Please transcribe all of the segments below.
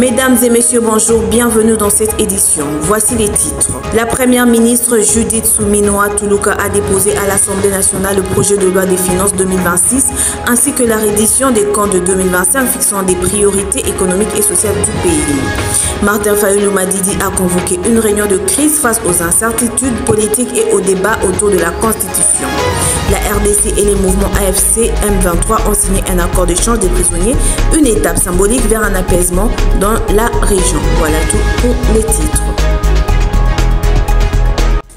Mesdames et messieurs, bonjour, bienvenue dans cette édition. Voici les titres. La première ministre Judith Suminwa Tuluka a déposé à l'Assemblée nationale le projet de loi des finances 2026 ainsi que la reddition des comptes de 2025 fixant des priorités économiques et sociales du pays. Martin Fayulu Madidi a convoqué une réunion de crise face aux incertitudes politiques et aux débats autour de la Constitution. La RDC et les mouvements AFC M23 ont signé un accord d'échange des prisonniers, une étape symbolique vers un apaisement dans la région. Voilà tout pour les titres.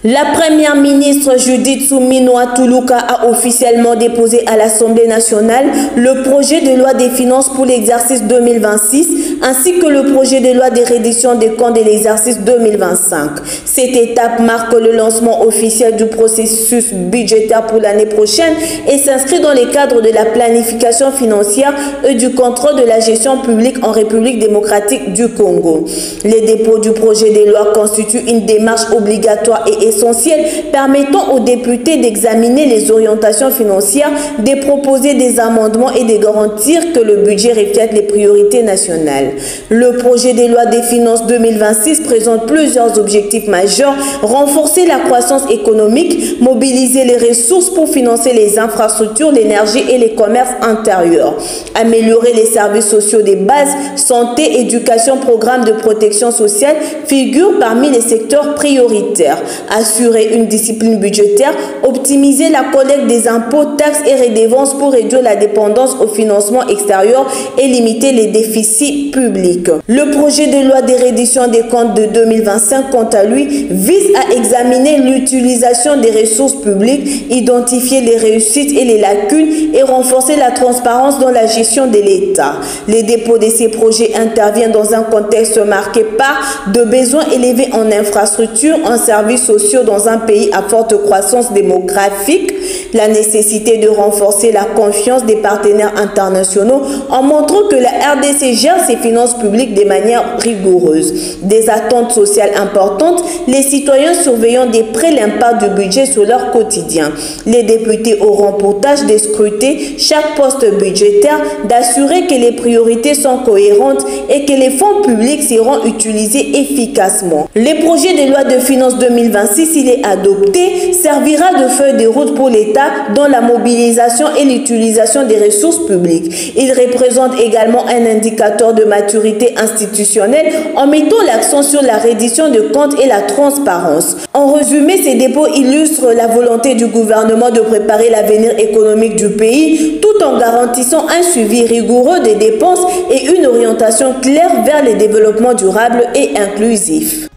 La première ministre Judith Suminwa Tuluka a officiellement déposé à l'Assemblée nationale le projet de loi des finances pour l'exercice 2026 ainsi que le projet de loi de reddition des comptes de l'exercice 2025. Cette étape marque le lancement officiel du processus budgétaire pour l'année prochaine et s'inscrit dans les cadres de la planification financière et du contrôle de la gestion publique en République démocratique du Congo. Les dépôts du projet de loi constituent une démarche obligatoire et essentielle permettant aux députés d'examiner les orientations financières, de proposer des amendements et de garantir que le budget reflète les priorités nationales. Le projet de loi des finances 2026 présente plusieurs objectifs majeurs: renforcer la croissance économique, mobiliser les ressources pour financer les infrastructures, l'énergie et les commerces intérieurs, améliorer les services sociaux de base, santé, éducation, programmes de protection sociale figurent parmi les secteurs prioritaires, assurer une discipline budgétaire, optimiser la collecte des impôts, taxes et redevances pour réduire la dépendance au financement extérieur et limiter les déficits publics. Le projet de loi de reddition des comptes de 2025, quant à lui, vise à examiner l'utilisation des ressources publiques, identifier les réussites et les lacunes et renforcer la transparence dans la gestion de l'État. Les dépôts de ces projets interviennent dans un contexte marqué par de besoins élevés en infrastructures, en services sociaux dans un pays à forte croissance démographique, la nécessité de renforcer la confiance des partenaires internationaux en montrant que la RDC gère ses finances publiques de manière rigoureuse. Des attentes sociales importantes, les citoyens surveillant de près l'impact du budget sur leur quotidien. Les députés auront pour tâche de scruter chaque poste budgétaire, d'assurer que les priorités sont cohérentes et que les fonds publics seront utilisés efficacement. Les projets de loi de finances 2026, s'il est adopté, servira de feuille de route pour l'État dans la mobilisation et l'utilisation des ressources publiques. Il représente également un indicateur de maturité institutionnelle en mettant l'accent sur la reddition de comptes et la transparence. En résumé, ces dépôts illustrent la volonté du gouvernement de préparer l'avenir économique du pays tout en garantissant un suivi rigoureux des dépenses et une orientation claire vers le développement durable et inclusif.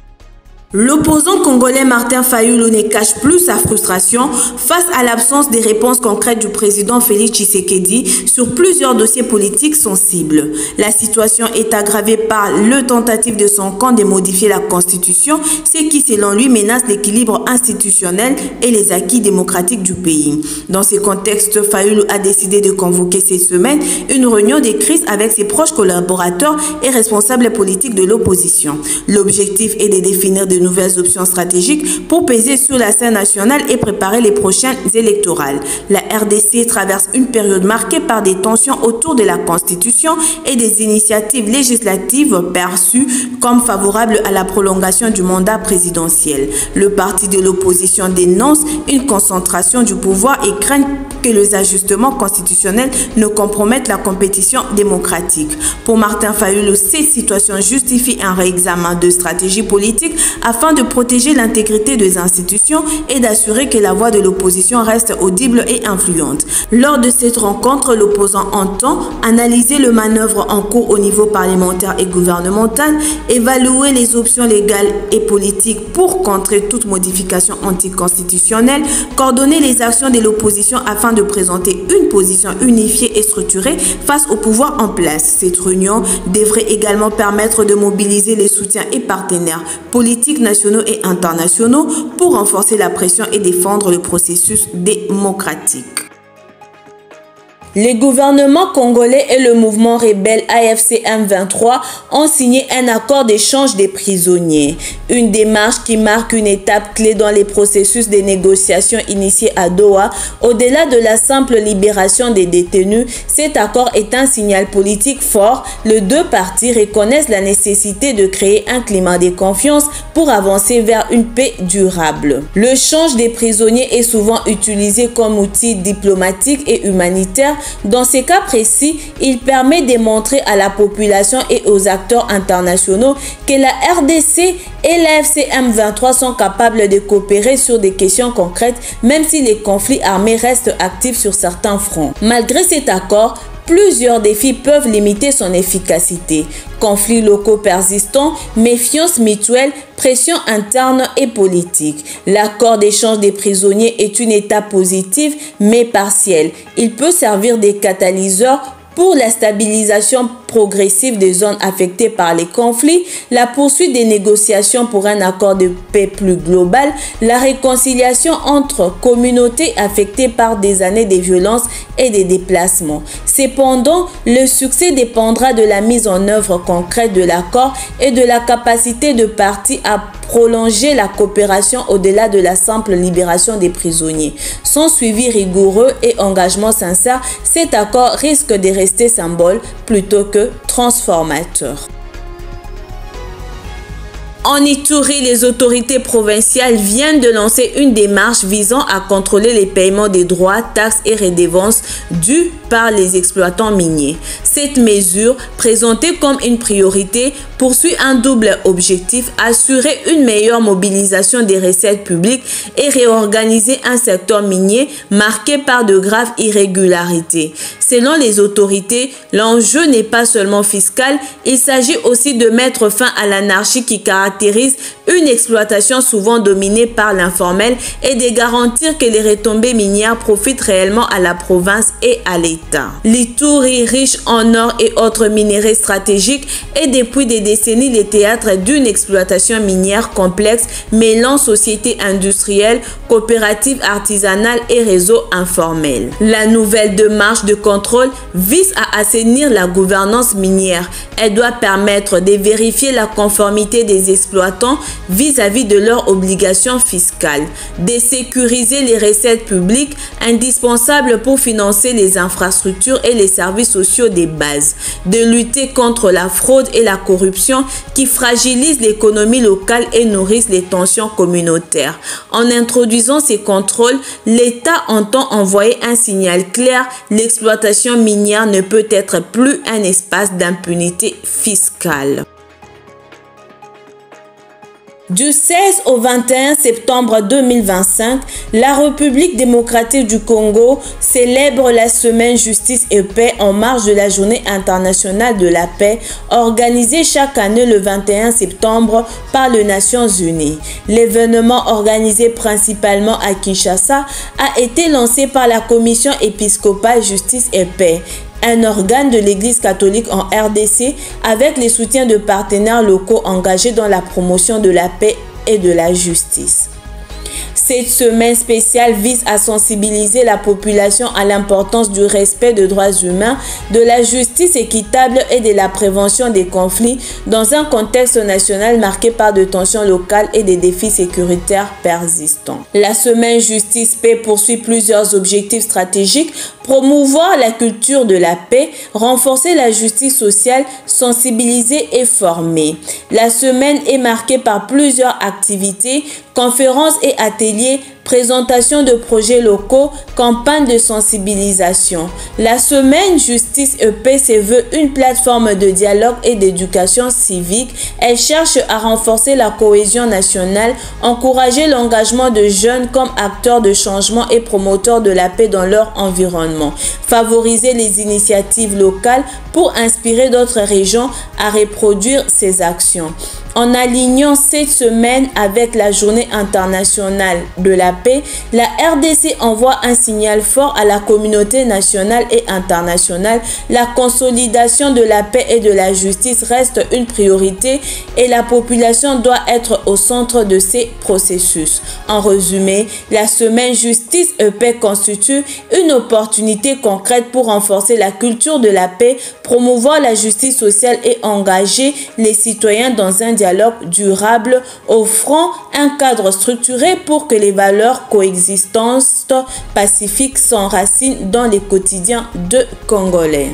L'opposant congolais Martin Fayulu ne cache plus sa frustration face à l'absence des réponses concrètes du président Félix Tshisekedi sur plusieurs dossiers politiques sensibles. La situation est aggravée par le tentative de son camp de modifier la Constitution, ce qui selon lui menace l'équilibre institutionnel et les acquis démocratiques du pays. Dans ce contexte, Fayulu a décidé de convoquer cette semaine une réunion de crise avec ses proches collaborateurs et responsables politiques de l'opposition. L'objectif est de définir de nouvelles options stratégiques pour peser sur la scène nationale et préparer les prochaines électorales. La RDC traverse une période marquée par des tensions autour de la Constitution et des initiatives législatives perçues comme favorables à la prolongation du mandat présidentiel. Le parti de l'opposition dénonce une concentration du pouvoir et craint que les ajustements constitutionnels ne compromettent la compétition démocratique. Pour Martin Fayulu, ces situations justifient un réexamen de stratégie politique afin de protéger l'intégrité des institutions et d'assurer que la voix de l'opposition reste audible et influente. Lors de cette rencontre, l'opposant entend analyser le manœuvre en cours au niveau parlementaire et gouvernemental, évaluer les options légales et politiques pour contrer toute modification anticonstitutionnelle, coordonner les actions de l'opposition afin de présenter une position unifiée et structurée face au pouvoir en place. Cette réunion devrait également permettre de mobiliser les soutiens et partenaires politiques nationaux et internationaux pour renforcer la pression et défendre le processus démocratique. Les gouvernements congolais et le mouvement rebelle AFC M23 ont signé un accord d'échange des prisonniers. Une démarche qui marque une étape clé dans les processus de négociations initiés à Doha. Au-delà de la simple libération des détenus, cet accord est un signal politique fort. Les deux parties reconnaissent la nécessité de créer un climat de confiance pour avancer vers une paix durable. Le change des prisonniers est souvent utilisé comme outil diplomatique et humanitaire. Dans ces cas précis, il permet de montrer à la population et aux acteurs internationaux que la RDC et l'AFC M23 sont capables de coopérer sur des questions concrètes, même si les conflits armés restent actifs sur certains fronts. Malgré cet accord, plusieurs défis peuvent limiter son efficacité. Conflits locaux persistants, méfiance mutuelle, pression interne et politique. L'accord d'échange des prisonniers est une étape positive mais partielle. Il peut servir de catalyseur pour la stabilisation progressive des zones affectées par les conflits, la poursuite des négociations pour un accord de paix plus global, la réconciliation entre communautés affectées par des années de violence et des déplacements. Cependant, le succès dépendra de la mise en œuvre concrète de l'accord et de la capacité de parties à prolonger la coopération au-delà de la simple libération des prisonniers. Sans suivi rigoureux et engagement sincère, cet accord risque de rester symbole plutôt que transformateur. En Ituri, les autorités provinciales viennent de lancer une démarche visant à contrôler les paiements des droits, taxes et redevances dus par les exploitants miniers. Cette mesure, présentée comme une priorité, poursuit un double objectif: assurer une meilleure mobilisation des recettes publiques et réorganiser un secteur minier marqué par de graves irrégularités. Selon les autorités, l'enjeu n'est pas seulement fiscal, il s'agit aussi de mettre fin à l'anarchie qui caractérise une exploitation souvent dominée par l'informel et de garantir que les retombées minières profitent réellement à la province et à l'État. L'Ituri, riche en or et autres minéraux stratégiques, est depuis des décennies le théâtre d'une exploitation minière complexe mêlant sociétés industrielles, coopératives artisanales et réseaux informels. La nouvelle démarche de contrôle vise à assainir la gouvernance minière. Elle doit permettre de vérifier la conformité des exploitants vis-à-vis de leurs obligations fiscales, de sécuriser les recettes publiques indispensables pour financer les infrastructures et les services sociaux des bases, de lutter contre la fraude et la corruption qui fragilisent l'économie locale et nourrissent les tensions communautaires. En introduisant ces contrôles, l'État entend envoyer un signal clair: l'exploitation minière ne peut être plus un espace d'impunité fiscale. Du 16 au 21 septembre 2025, la République démocratique du Congo célèbre la semaine Justice et Paix en marge de la Journée internationale de la paix, organisée chaque année le 21 septembre par les Nations Unies. L'événement, organisé principalement à Kinshasa, a été lancé par la Commission épiscopale Justice et Paix, un organe de l'Église catholique en RDC, avec les soutiens de partenaires locaux engagés dans la promotion de la paix et de la justice. Cette semaine spéciale vise à sensibiliser la population à l'importance du respect des droits humains, de la justice équitable et de la prévention des conflits dans un contexte national marqué par de tensions locales et des défis sécuritaires persistants. La semaine Justice-Paix poursuit plusieurs objectifs stratégiques: promouvoir la culture de la paix, renforcer la justice sociale, sensibiliser et former. La semaine est marquée par plusieurs activités, conférences et ateliers, présentation de projets locaux, campagne de sensibilisation. La semaine Justice et Paix se veut une plateforme de dialogue et d'éducation civique. Elle cherche à renforcer la cohésion nationale, encourager l'engagement de jeunes comme acteurs de changement et promoteurs de la paix dans leur environnement, favoriser les initiatives locales pour inspirer d'autres régions à reproduire ces actions. En alignant cette semaine avec la Journée internationale de la paix, la RDC envoie un signal fort à la communauté nationale et internationale. La consolidation de la paix et de la justice reste une priorité et la population doit être au centre de ces processus. En résumé, la semaine Justice et Paix constitue une opportunité concrète pour renforcer la culture de la paix, promouvoir la justice sociale et engager les citoyens dans un dialogue durable, offrant un cadre structuré pour que les valeurs coexistantes pacifiques s'enracinent dans les quotidiens de Congolais.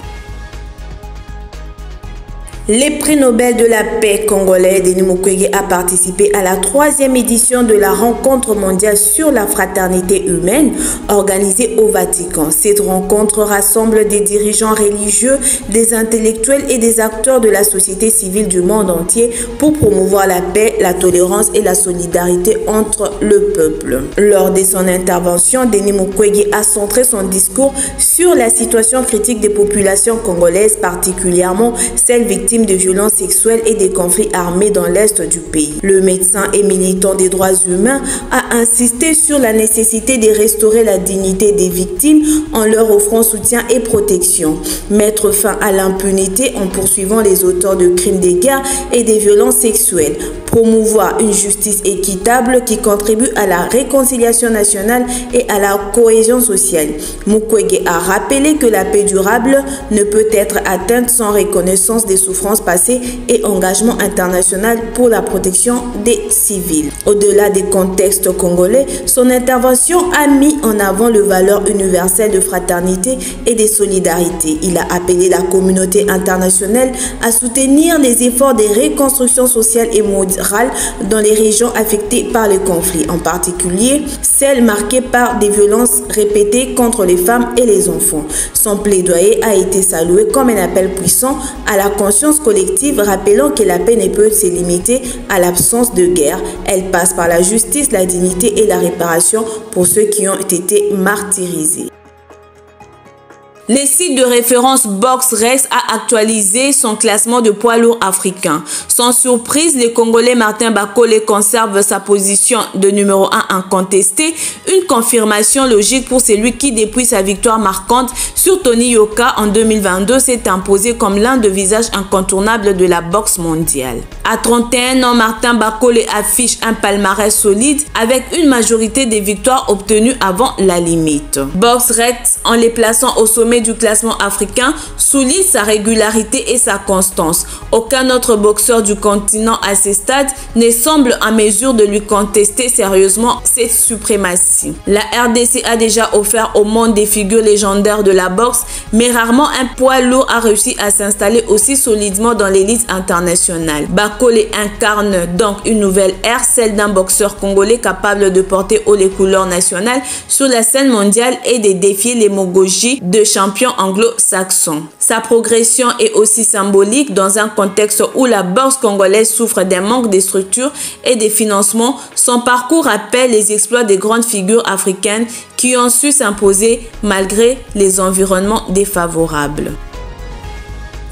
Les prix Nobel de la paix congolais, Denis Mukwege a participé à la 3e édition de la rencontre mondiale sur la fraternité humaine organisée au Vatican. Cette rencontre rassemble des dirigeants religieux, des intellectuels et des acteurs de la société civile du monde entier pour promouvoir la paix, la tolérance et la solidarité entre le peuple. Lors de son intervention, Denis Mukwege a centré son discours sur la situation critique des populations congolaises, particulièrement celles victimes de violences sexuelles et des conflits armés dans l'est du pays. Le médecin et militant des droits humains a insisté sur la nécessité de restaurer la dignité des victimes en leur offrant soutien et protection, mettre fin à l'impunité en poursuivant les auteurs de crimes de guerre et des violences sexuelles, promouvoir une justice équitable qui contribue à la réconciliation nationale et à la cohésion sociale. Mukwege a rappelé que la paix durable ne peut être atteinte sans reconnaissance des souffrances passées et engagement international pour la protection des civils. Au-delà des contextes congolais, son intervention a mis en avant le valeur universelle de fraternité et de solidarité. Il a appelé la communauté internationale à soutenir les efforts de reconstruction sociale et morale dans les régions affectées par le conflit, en particulier celles marquées par des violences répétées contre les femmes et les enfants. Son plaidoyer a été salué comme un appel puissant à la conscience collective, rappelant que la paix ne peut se limiter à l'absence de guerre. Elle passe par la justice, la dignité et la réparation pour ceux qui ont été martyrisés. Le site de référence BoxRec a actualisé son classement de poids lourds africains. Sans surprise, le Congolais Martin Bakole conserve sa position de numéro 1 incontestée, une confirmation logique pour celui qui, depuis sa victoire marquante sur Tony Yoka en 2022, s'est imposé comme l'un des visages incontournables de la boxe mondiale. À 31 ans, Martin Bakole affiche un palmarès solide avec une majorité des victoires obtenues avant la limite. BoxRec, en les plaçant au sommet du classement africain, souligne sa régularité et sa constance. Aucun autre boxeur du continent à ce stade ne semble en mesure de lui contester sérieusement cette suprématie. La RDC a déjà offert au monde des figures légendaires de la boxe, mais rarement un poids lourd a réussi à s'installer aussi solidement dans l'élite internationale. Bakole incarne donc une nouvelle ère, celle d'un boxeur congolais capable de porter haut les couleurs nationales sur la scène mondiale et de défier les mogojis de champion anglo-saxon. Sa progression est aussi symbolique dans un contexte où la boxe congolaise souffre d'un manque de structures et de financement. Son parcours rappelle les exploits des grandes figures africaines qui ont su s'imposer malgré les environnements défavorables.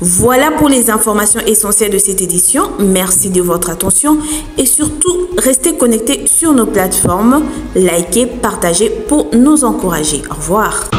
Voilà pour les informations essentielles de cette édition. Merci de votre attention et surtout, restez connectés sur nos plateformes, likez, partagez pour nous encourager. Au revoir.